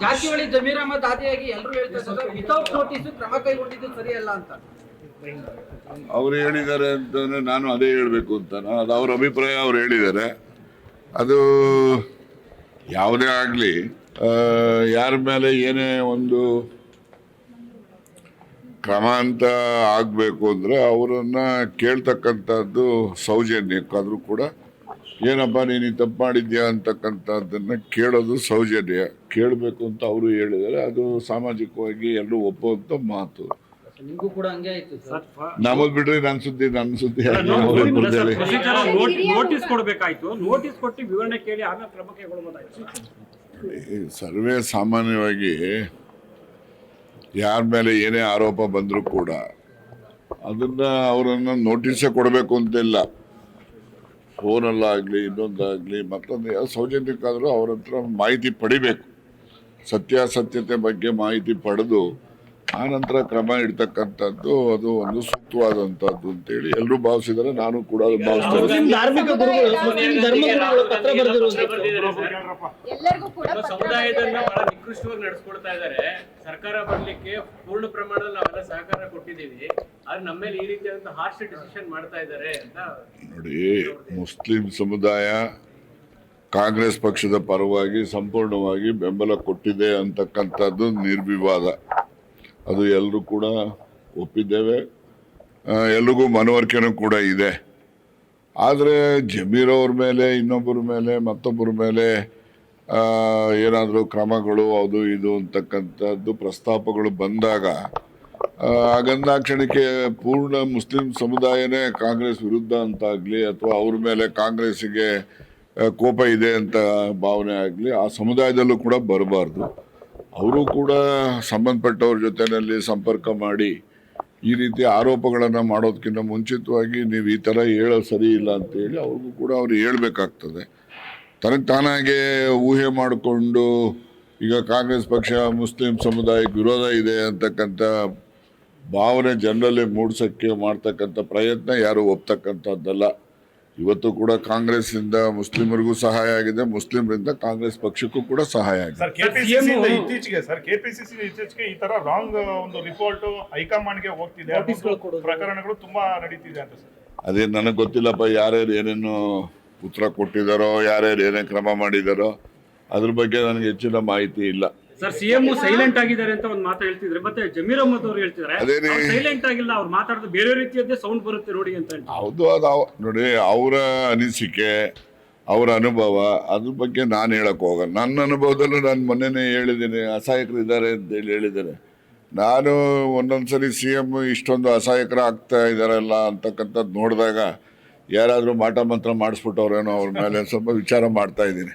ಜಾರಕಿಹೊಳಿ ಜಮೀರ್ ಅಹಮದ್ ಆದಿಯಾಗಿ ಎಲ್ಲರೂ ಹೇಳ್ತಾರೆ without notice ಕ್ರಮ ಕೈಗೊಂಡಿದ್ದು ಸರಿಯಲ್ಲ ಅಂತ ಅವ್ರು ಹೇಳಿದ್ದಾರೆ ಅಂತಂದ್ರೆ ನಾನು ಅದೇ ಹೇಳ್ಬೇಕು ಅಂತ ಅದು ಅವ್ರ ಅಭಿಪ್ರಾಯ. ಅವ್ರು ಹೇಳಿದ್ದಾರೆ. ಅದು ಯಾವುದೇ ಆಗಲಿ ಯಾರ ಮೇಲೆ ಏನೇ ಒಂದು ಕ್ರಮ ಅಂತ ಆಗಬೇಕು ಅಂದರೆ ಅವರನ್ನ ಕೇಳ್ತಕ್ಕಂಥದ್ದು ಸೌಜನ್ಯಕ್ಕಾದರೂ ಕೂಡ ಏನಪ್ಪ ನೀನು ತಪ್ಪು ಮಾಡಿದ್ಯಾ ಅಂತಕ್ಕಂಥದ್ದನ್ನು ಕೇಳೋದು ಸೌಜನ್ಯ. ಕೇಳಬೇಕು ಅಂತ ಅವರು ಹೇಳಿದ್ದಾರೆ. ಅದು ಸಾಮಾಜಿಕವಾಗಿ ಎಲ್ಲರೂ ಒಪ್ಪುವಂಥ ಮಾತು. ನಿಮಗೂ ಕೂಡ ಹಂಗೆ ಆಯ್ತು ಸರ್. ನಮ್ಮದು ಬಿಡ್ರಿ ನನ್ನ ಸುದ್ದಿ ನೋಟಿಸ್ ಕೊಡಬೇಕಾಯ್ತು. ನೋಟಿಸ್ ಕೊಟ್ಟು ವಿವರಣೆ ಕೇಳಿ ಆಮೇಲೆ ಕ್ರಮ ಕೈಗೊಳ್ಳಬಹುದಾಯ್ತು. ಸರ್ವೇ ಸಾಮಾನ್ಯವಾಗಿ ಯಾರ ಮೇಲೆ ಏನೇ ಆರೋಪ ಬಂದರೂ ಕೂಡ ಅದನ್ನ ಅವರನ್ನು ನೋಟಿಸೇ ಕೊಡಬೇಕು ಅಂತಿಲ್ಲ. ಫೋನಲ್ಲಾಗಲಿ ಇನ್ನೊಂದಾಗಲಿ ಮತ್ತೊಂದು ಸೌಜನ್ಯಕ್ಕಾದರೂ ಅವ್ರ ಹತ್ರ ಮಾಹಿತಿ ಪಡಿಬೇಕು. ಸತ್ಯಾಸತ್ಯತೆ ಬಗ್ಗೆ ಮಾಹಿತಿ ಪಡೆದು ಆನಂತರ ಕ್ರಮ ಇಡ್ತಕ್ಕಂಥದ್ದು ಅದು ಒಂದು ಸೂಕ್ತವಾದಂಥದ್ದು ಅಂತೇಳಿ ಎಲ್ಲರೂ ಭಾವಿಸಿದರೆ ನಾನು ಕೂಡ ಅದು ಭಾವಿಸ್ತೇನೆ. ಸಮುದಾಯದನ್ನ ಬಹಳ ನಿಕೃಷ್ಟವಾಗಿ ನಡೆಸ್ಕೊಡ್ತಾ ಇದ್ದಾರೆ. ಸರ್ಕಾರ ಬರ್ಲಿಕ್ಕೆ ಪೂರ್ಣ ಪ್ರಮಾಣದಲ್ಲಿ ನಾವೆಲ್ಲ ಸಹಕಾರ ಕೊಟ್ಟಿದ್ದೀವಿ, ಆದ್ರೆ ನಮ್ಮ ಮೇಲೆ ಈ ರೀತಿಯಾದಂತಹ ಹಾರ್ಶ್ ಡಿಸಿಷನ್ ಮಾಡ್ತಾ ಇದ್ದಾರೆ ಅಂತ. ನೋಡಿ, ಮುಸ್ಲಿಂ ಸಮುದಾಯ ಕಾಂಗ್ರೆಸ್ ಪಕ್ಷದ ಪರವಾಗಿ ಸಂಪೂರ್ಣವಾಗಿ ಬೆಂಬಲ ಕೊಟ್ಟಿದೆ ಅಂತಕ್ಕಂಥದ್ದು ನಿರ್ವಿವಾದ. ಅದು ಎಲ್ಲರೂ ಕೂಡ ಒಪ್ಪಿದ್ದೇವೆ. ಎಲ್ರಿಗೂ ಮನವರಿಕೆನೂ ಕೂಡ ಇದೆ. ಆದರೆ ಜಮೀರ್ ಅವ್ರ ಮೇಲೆ ಇನ್ನೊಬ್ಬರ ಮೇಲೆ ಮತ್ತೊಬ್ಬರ ಮೇಲೆ ಏನಾದರೂ ಕ್ರಮಗಳು ಅದು ಇದು ಅಂತಕ್ಕಂಥದ್ದು ಪ್ರಸ್ತಾಪಗಳು ಬಂದಾಗ ಆಗಂದಾಕ್ಷಣಕ್ಕೆ ಪೂರ್ಣ ಮುಸ್ಲಿಂ ಸಮುದಾಯನೇ ಕಾಂಗ್ರೆಸ್ ವಿರುದ್ಧ ಅಂತಾಗಲಿ ಅಥವಾ ಅವ್ರ ಮೇಲೆ ಕಾಂಗ್ರೆಸ್ಸಿಗೆ ಕೋಪ ಇದೆ ಅಂತ ಭಾವನೆ ಆಗಲಿ ಆ ಸಮುದಾಯದಲ್ಲೂ ಕೂಡ ಬರಬಾರ್ದು. ಅವರು ಕೂಡ ಸಂಬಂಧಪಟ್ಟವ್ರ ಜೊತೆಯಲ್ಲಿ ಸಂಪರ್ಕ ಮಾಡಿ ಈ ರೀತಿ ಆರೋಪಗಳನ್ನು ಮಾಡೋದಕ್ಕಿಂತ ಮುಂಚಿತವಾಗಿ ನೀವು ಈ ಥರ ಹೇಳೋದು ಸರಿ ಇಲ್ಲ ಅಂತೇಳಿ ಅವ್ರಿಗೂ ಕೂಡ ಅವ್ರು ಹೇಳ್ಬೇಕಾಗ್ತದೆ. ತನಗೆ ತಾನಾಗೆ ಊಹೆ ಮಾಡಿಕೊಂಡು ಈಗ ಕಾಂಗ್ರೆಸ್ ಪಕ್ಷ ಮುಸ್ಲಿಂ ಸಮುದಾಯಕ್ಕೆ ವಿರೋಧ ಇದೆ ಅಂತಕ್ಕಂಥ ಭಾವನೆ ಜನರಲ್ಲಿ ಮೂಡಿಸೋಕ್ಕೆ ಮಾಡ್ತಕ್ಕಂಥ ಪ್ರಯತ್ನ ಯಾರು ಒಪ್ತಕ್ಕಂಥದ್ದಲ್ಲ. ಇವತ್ತು ಕೂಡ ಕಾಂಗ್ರೆಸ್ಸಿಂದ ಮುಸ್ಲಿಮರಿಗೂ ಸಹಾಯ ಆಗಿದೆ, ಮುಸ್ಲಿಮರಿಂದ ಕಾಂಗ್ರೆಸ್ ಪಕ್ಷಕ್ಕೂ ಕೂಡ ಸಹಾಯ ಆಗಿದೆ. ಇತ್ತೀಚೆಗೆ ಈ ತರ ರಾಂಗ್ ಒಂದು ರಿಪೋರ್ಟ್ ಹೈಕಮಾಂಡ್ಗೆ ಹೋಗ್ತಿದೆ, ಪ್ರಕರಣಗಳು ತುಂಬಾ ನಡೀತಿದೆ ಅಂತ ಸರ್. ಅದೇ ನನಗೆ ಗೊತ್ತಿಲ್ಲಪ್ಪ ಯಾರ್ಯಾರು ಏನೇನು ಉತ್ತರ ಕೊಟ್ಟಿದ್ದಾರೋ, ಯಾರ್ಯಾರು ಏನೇ ಕ್ರಮ ಮಾಡಿದಾರೋ ಅದ್ರ ಬಗ್ಗೆ ನನಗೆ ಹೆಚ್ಚಿನ ಮಾಹಿತಿ ಇಲ್ಲ. ಸರ್, ಸಿಎಂ ಸೈಲೆಂಟ್ ಆಗಿದ್ದಾರೆ ಅಂತ ಒಂದು ಮಾತು ಹೇಳ್ತಿದ್ರೆ, ಮತ್ತೆ ಜಮೀರ್ ಅಹಮದ್ ಅವರು ಹೇಳ್ತಿದ್ದಾರೆ ಸೈಲೆಂಟ್ ಆಗಿಲ್ಲ, ಅವ್ರು ಮಾತಾಡೋದು ಬೇರೆ ರೀತಿಯದ್ದೇ ಸೌಂಡ್ ಬರುತ್ತೆ ನೋಡಿ ಅಂತ ಹೇಳಿ. ಹೌದು, ಅದು ನೋಡಿ ಅವರ ಅನಿಸಿಕೆ, ಅವರ ಅನುಭವ, ಅದ್ರ ಬಗ್ಗೆ ನಾನು ಹೇಳಕ್ ಹೋಗಲ್ಲ. ನನ್ನ ಅನುಭವದಲ್ಲೂ ನಾನು ಮೊನ್ನೆನೇ ಹೇಳಿದ್ದೀನಿ, ಅಸಹಾಯಕರು ಇದ್ದಾರೆ ಅಂತೇಳಿ ಹೇಳಿದ್ದೇನೆ. ನಾನು ಒಂದೊಂದ್ಸರಿ CM ಇಷ್ಟೊಂದು ಅಸಹಾಯಕರು ಆಗ್ತಾ ಇದ್ದಾರಲ್ಲ ಅಂತಕ್ಕಂಥದ್ದು ನೋಡಿದಾಗ ಯಾರಾದರೂ ಮಾಟ ಮಂತ್ರ ಮಾಡಿಸ್ಬಿಟ್ಟವ್ರೇನೋ ಅವ್ರ ಮೇಲೆ ಸ್ವಲ್ಪ ವಿಚಾರ ಮಾಡ್ತಾ ಇದ್ದೀನಿ.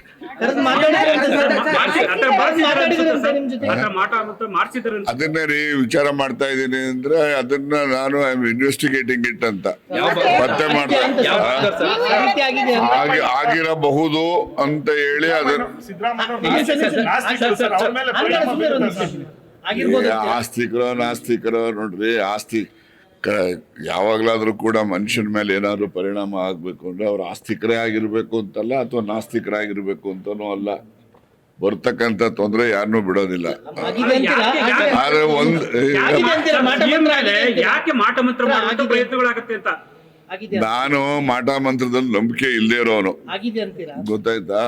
ಅದನ್ನೇ ರೀ ವಿಚಾರ ಮಾಡ್ತಾ ಇದ್ದೀನಿ ಅಂದ್ರೆ ಅದನ್ನ ನಾನು ಇನ್ವೆಸ್ಟಿಗೇಟಿಂಗ್ ಇಟ್ ಅಂತ ಪತ್ತೆ ಮಾಡ್ತಾ ಆಗಿರಬಹುದು ಅಂತ ಹೇಳಿ ಅದನ್ನ ಆಸ್ತಿಕರೋ ನಾಸ್ತಿಕರೋ ನೋಡ್ರಿ, ಆಸ್ತಿ ಯಾವಾಗಲಾದರೂ ಕೂಡ ಮನುಷ್ಯನ ಮೇಲೆ ಏನಾದರೂ ಪರಿಣಾಮ ಆಗಬೇಕು ಅಂದರೆ ಅವ್ರು ಆಸ್ತಿಕರೇ ಆಗಿರಬೇಕು ಅಂತಲ್ಲ ಅಥವಾ ನಾಸ್ತಿಕರಾಗಿರ್ಬೇಕು ಅಂತನೂ ಅಲ್ಲ. ಬರ್ತಕ್ಕಂಥ ತೊಂದರೆ ಯಾರನ್ನೂ ಬಿಡೋದಿಲ್ಲ. ಆದ್ರೆ ನಾನು ಮಾಟ ಮಂತ್ರದಲ್ಲಿ ನಂಬಿಕೆ ಇಲ್ಲದೆ ಇರೋನು, ಗೊತ್ತಾಯ್ತಾ?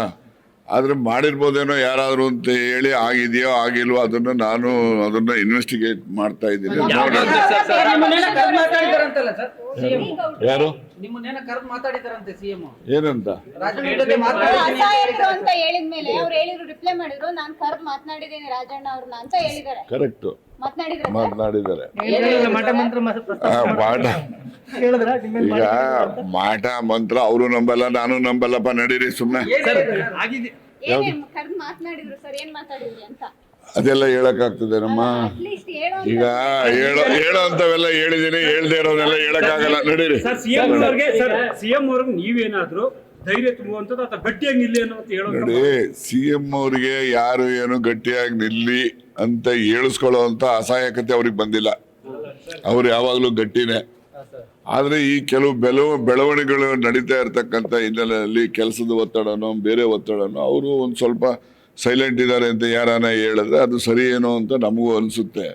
ಆದ್ರೆ ಮಾಡಿರ್ಬೋದೇನೋ ಯಾರಾದ್ರೂ ಅಂತ ಹೇಳಿ ಆಗಿದೆಯೋ ಆಗಿಲ್ವೋ ಅದನ್ನ ಇನ್ವೆಸ್ಟಿಗೇಟ್ ಮಾಡ್ತಾ ಇದ್ದೀನಿ. ಯಾರು ನಿಮ್ಮನ್ನೇನ ಕರೆದು ಮಾತಾಡಿದಾರಂತೆ ಸಿಎಂ ಏನಂತ ಅಂತ ಹೇಳಿದ್ಮೇಲೆ ಅವ್ರು ಹೇಳಿದ್ರು, ರಿಪ್ಲೈ ಮಾಡಿದ್ರು, ನಾನು ಕರೆದು ಮಾತನಾಡಿದ್ದೇನೆ ರಾಜಣ್ಣ ಅವ್ರನ್ನ ಅಂತ ಹೇಳಿದ್ದಾರೆ. ಕರೆಕ್ಟ್ ಮಾತನಾಡಿದ್ದಾರೆ. ಈಗ ಮಾಟ ಮಂತ್ರ ಅವರು ನಂಬಲ್ಲ, ನಾನು ನಂಬಲ್ಲಪ್ಪ, ನಡೀರಿ ಸುಮ್ಮನೆ. ಅದೆಲ್ಲ ಹೇಳಕ್ಕಾಗ್ತದೆ ನಮ್ಮ ಈಗ ಹೇಳೋ ಅಂತವೆಲ್ಲ ಹೇಳಿದೀನಿ, ಹೇಳ್ದೆ ಇರೋನೆಲ್ಲ ಹೇಳಕ್ಕಾಗಲ್ಲ, ನಡೀರಿ. ಸಿಎಂ ಅವ್ರಿಗೆ ನೀವೇನಾದ್ರು ಧೈರ್ಯ ತುಂಬುವಂಥದ್ದು ಅಥವಾ ಗಟ್ಟಿಯಾಗಿ ನಿಲ್ಲಿ ಅನ್ನೋ ನೋಡಿ, CM ಅವ್ರಿಗೆ ಯಾರು ಏನು ಗಟ್ಟಿಯಾಗಿ ನಿಲ್ಲಿ ಅಂತ ಹೇಳಿಸ್ಕೊಳ್ಳೋ ಅಂತ ಅಸಹಾಯಕತೆ ಅವ್ರಿಗೆ ಬಂದಿಲ್ಲ. ಅವ್ರು ಯಾವಾಗ್ಲೂ ಗಟ್ಟಿನೇ. ಆದ್ರೆ ಈ ಕೆಲವು ಬೆಳವಣಿಗೆಗಳು ನಡೀತಾ ಇರ್ತಕ್ಕಂಥ ಹಿನ್ನೆಲೆಯಲ್ಲಿ ಕೆಲಸದ ಒತ್ತಡನೋ ಬೇರೆ ಒತ್ತಡನೋ ಅವರು ಒಂದು ಸ್ವಲ್ಪ ಸೈಲೆಂಟ್ ಇದ್ದಾರೆ ಅಂತ ಯಾರನ್ನ ಹೇಳಿದ್ರೆ ಅದು ಸರಿ ಏನೋ ಅಂತ ನಮಗೂ ಅನಿಸುತ್ತೆ.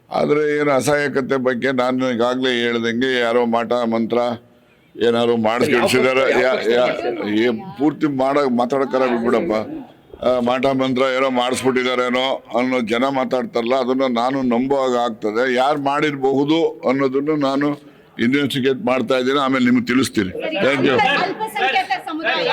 ಆದರೆ ಏನು ಅಸಹಾಯಕತೆ ಬಗ್ಗೆ ನಾನು ಈಗಾಗಲೇ ಹೇಳ್ದಂಗೆ ಯಾರೋ ಮಾಟ ಮಂತ್ರ ಏನಾದ್ರು ಮಾಡಿಸ್ಕೊಳ್ಸಿದಾರೆ, ಪೂರ್ತಿ ಮಾತಾಡಕ್ಕಾರ ಬಿಡಪ್ಪ, ಮಾಟ ಮಂತ್ರ ಏನೋ ಮಾಡಿಸ್ಬಿಟ್ಟಿದಾರೇನೋ ಅನ್ನೋ ಜನ ಮಾತಾಡ್ತಾರಲ್ಲ, ಅದನ್ನು ನಾನು ನಂಬುವಾಗ ಆಗ್ತದೆ. ಯಾರು ಮಾಡಿರಬಹುದು ಅನ್ನೋದನ್ನು ನಾನು ಇನ್ವೆಸ್ಟಿಗೇಟ್ ಮಾಡ್ತಾ ಇದ್ದೀನಿ, ಆಮೇಲೆ ನಿಮ್ಗೆ ತಿಳಿಸ್ತೀನಿ. Thank you. ಅಲ್ಪಸಂಖ್ಯಾತ ಸಮುದಾಯ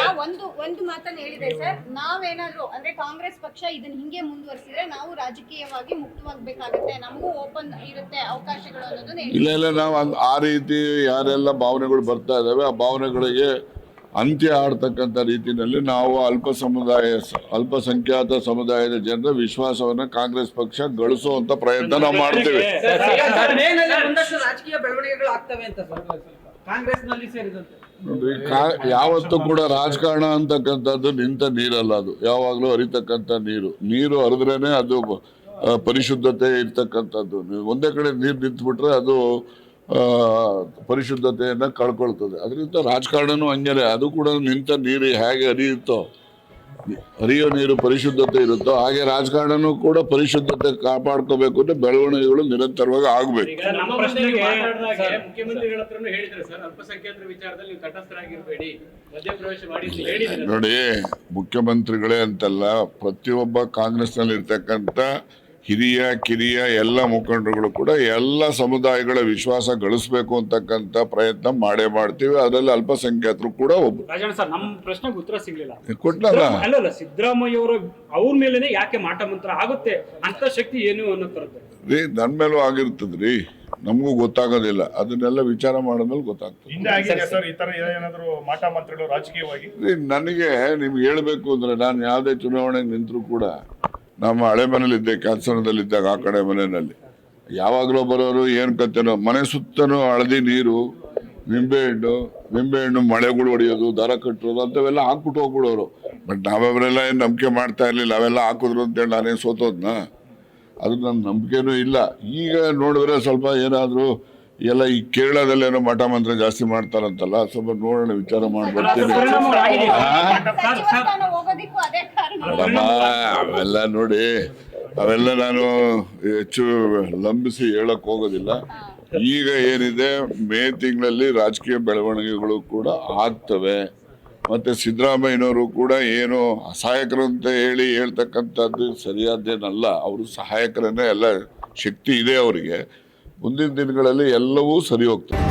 ಒಂದು ಮಾತನ್ನ ಹೇಳಿದೆ ಸರ್, ನಾವೇನಾದ್ರೂ ಅಂದ್ರೆ ಕಾಂಗ್ರೆಸ್ ಪಕ್ಷ ಇದನ್ನ ಹಿಂಗೆ ಮುಂದುವರಿಸಿದ್ರೆ ನಾವು ರಾಜಕೀಯವಾಗಿ ಮುಕ್ತವಾಗಬೇಕಾಗುತ್ತೆ, ನಮಗೂ ಓಪನ್ ಇರುತ್ತೆ ಅವಕಾಶಗಳು ಅನ್ನೋದನ್ನ ಇಲ್ಲ ನಾವು ಆ ರೀತಿ ಯಾರೆಲ್ಲ ಭಾವನೆಗಳು ಬರ್ತಾ ಇದಾವೆ ಆ ಭಾವನೆಗಳಿಗೆ ಅಂತ್ಯ ಆಡ್ತಕ್ಕಂಥ ರೀತಿಯಲ್ಲಿ ನಾವು ಅಲ್ಪಸಂಖ್ಯಾತ ಸಮುದಾಯದ ಜನರ ವಿಶ್ವಾಸವನ್ನ ಕಾಂಗ್ರೆಸ್ ಪಕ್ಷ ಗಳಿಸುವಂತ ಪ್ರಯತ್ನ ನಾವು ಮಾಡ್ತೇವೆ. ಒಂದಷ್ಟು ರಾಜಕೀಯ ಬೆಳವಣಿಗೆಗಳು ಆಗ್ತವೆ ಅಂತ ಸರ್ ಕಾಂಗ್ರೆಸ್ ನಲ್ಲಿ ಸೇರಿದಂತೆ. ನೋಡ್ರಿ, ಯಾವತ್ತೂ ಕೂಡ ರಾಜಕಾರಣ ಅಂತಕ್ಕಂಥದ್ದು ನಿಂತ ನೀರಲ್ಲ, ಅದು ಯಾವಾಗಲೂ ಹರಿತಕ್ಕಂಥ ನೀರು ಹರಿದ್ರೇನೆ ಅದು ಪರಿಶುದ್ಧತೆ ಇರ್ತಕ್ಕಂಥದ್ದು. ನೀವು ಒಂದೇ ಕಡೆ ನೀರು ನಿಂತ್ಬಿಟ್ರೆ ಅದು ಪರಿಶುದ್ಧತೆಯನ್ನ ಕಳ್ಕೊಳ್ತದೆ. ಅದರಿಂದ ರಾಜಕಾರಣನೂ ಹಂಗೇನೆ, ಅದು ಕೂಡ ನಿಂತ ನೀರು ಹೇಗೆ ಹರಿಯೋ ನೀರು ಪರಿಶುದ್ಧತೆ ಇರುತ್ತೋ ಹಾಗೆ ರಾಜಕಾರಣನೂ ಕೂಡ ಪರಿಶುದ್ಧತೆ ಕಾಪಾಡ್ಕೋಬೇಕು ಅಂದ್ರೆ ಬೆಳವಣಿಗೆಗಳು ನಿರಂತರವಾಗಿ ಆಗ್ಬೇಕು. ಮುಖ್ಯಮಂತ್ರಿಗಳ ಹತ್ರನೂ ಹೇಳಿದ್ರೆ ಸರ್, ಅಲ್ಪಸಂಖ್ಯಾತರ ವಿಚಾರದಲ್ಲಿ ನೀವು ತಟಸ್ಥರಾಗಿರ್ಬೇಡಿ, ಮಧ್ಯಪ್ರವೇಶ ಮಾಡಿ ಹೇಳಿದ್ರೆ. ನೋಡಿ, ಮುಖ್ಯಮಂತ್ರಿಗಳೇ ಅಂತಲ್ಲ, ಪ್ರತಿಯೊಬ್ಬ ಕಾಂಗ್ರೆಸ್ನಲ್ಲಿ ಇರ್ತಕ್ಕಂಥ ಹಿರಿಯ ಕಿರಿಯ ಎಲ್ಲ ಮುಖಂಡರುಗಳು ಕೂಡ ಎಲ್ಲ ಸಮುದಾಯಗಳ ವಿಶ್ವಾಸ ಗಳಿಸಬೇಕು ಅಂತಕ್ಕಂಥ ಪ್ರಯತ್ನ ಮಾಡೇ ಮಾಡ್ತೀವಿ. ಅದರಲ್ಲಿ ಅಲ್ಪಸಂಖ್ಯಾತರು ಕೂಡ ಒಬ್ಬರು. ರಾಜಣ್ಣ ಸರ್, ನಮ್ಮ ಪ್ರಶ್ನೆಗೆ ಉತ್ತರ ಸಿಗ್ಲಿಲ್ಲ. ಕೊಟ್ಟಲ್ಲ ಅಲ್ಲ, ಸಿದ್ದರಾಮಯ್ಯ ಅವರು ಅವ್ರ ಮೇಲೇನೆ ಯಾಕೆ ಮಾಟ ಮಂತ್ರ ಆಗುತ್ತೆ ಅಂತ ಶಕ್ತಿ ಏನು ಅನ್ನೋ ತರದ್ದು ರೀ, ನನ್ನ ಮೇಲೂ ಆಗಿರ್ತದ್ರಿ, ನಮಗೂ ಗೊತ್ತಾಗೋದಿಲ್ಲ. ಅದನ್ನೆಲ್ಲ ವಿಚಾರ ಮಾಡಿದ್ಮೇಲೆ ಗೊತ್ತಾಗ್ತದೆ. ಹಿಂದೆ ಆಗಿದೆ ಸರ್ ಈ ತರ ಏನಾದ್ರು ಮಾಟ ಮಂತ್ರಗಳು ರಾಜಕೀಯವಾಗಿ? ನನಗೆ ನಿಮ್ಗೆ ಹೇಳ್ಬೇಕು ಅಂದ್ರೆ, ನಾನು ಯಾವುದೇ ಚುನಾವಣೆಗೆ ನಿಂತರೂ ಕೂಡ ನಮ್ಮ ಹಳೆ ಮನೇಲಿದ್ದೆ, ಕೆಲಸದಲ್ಲಿದ್ದಾಗ ಆ ಕಡೆ ಮನೆಯಲ್ಲಿ ಯಾವಾಗಲೂ ಬರೋರು ಏನು ಕತ್ತೇನೋ, ಮನೆ ಸುತ್ತನೂ ಹಳದಿ ನೀರು, ನಿಂಬೆಹಣ್ಣು ಮಳೆಗಳು ಹೊಡೆಯೋದು, ದಾರ ಕಟ್ಟೋದು ಅಂಥವೆಲ್ಲ ಹಾಕ್ಬಿಟ್ಟು ಹೋಗ್ಬಿಡೋರು. ಬಟ್ ನಾವವರೆಲ್ಲ ಏನು ನಂಬಿಕೆ ಮಾಡ್ತಾ ಇರಲಿಲ್ಲ. ಅವೆಲ್ಲ ಹಾಕಿದ್ರು ಅಂತೇಳಿ ನಾನೇನು ಸೋತೋದ್ನ, ಅದು ನನ್ನ ನಂಬಿಕೆನೂ ಇಲ್ಲ. ಈಗ ನೋಡಿದ್ರೆ ಸ್ವಲ್ಪ ಏನಾದರೂ ಎಲ್ಲ ಈ ಕೇರಳದಲ್ಲೇನೋ ಮಠ ಮಂತ್ರ ಜಾಸ್ತಿ ಮಾಡ್ತಾರಂತಲ್ಲ, ಸ್ವಲ್ಪ ನೋಡೋಣ, ವಿಚಾರ ಮಾಡ್ಬಿಡ್ತೀನಿ. ಹೋಗೋದಿಕ್ಕೂ ಅದೇ ಕಾರಣ. ಅವೆಲ್ಲ ನೋಡಿ, ಅವೆಲ್ಲ ನಾನು ಹೆಚ್ಚು ಲಂಬಿಸಿ ಹೇಳಕ್ ಹೋಗೋದಿಲ್ಲ. ಈಗ ಏನಿದೆ, ಮೇ ತಿಂಗಳಲ್ಲಿ ರಾಜಕೀಯ ಬೆಳವಣಿಗೆಗಳು ಕೂಡ ಆಗ್ತವೆ. ಮತ್ತೆ ಸಿದ್ದರಾಮಯ್ಯನವರು ಕೂಡ ಏನು ಅಸಹಾಯಕರು ಅಂತ ಹೇಳ್ತಕ್ಕಂಥದ್ದು ಸರಿಯಾದ್ದೇನಲ್ಲ. ಅವರು ಸಹಾಯಕರನ್ನೇ, ಎಲ್ಲ ಶಕ್ತಿ ಇದೆ ಅವರಿಗೆ. ಮುಂದಿನ ದಿನಗಳಲ್ಲಿ ಎಲ್ಲವೂ ಸರಿ ಹೋಗ್ತದೆ.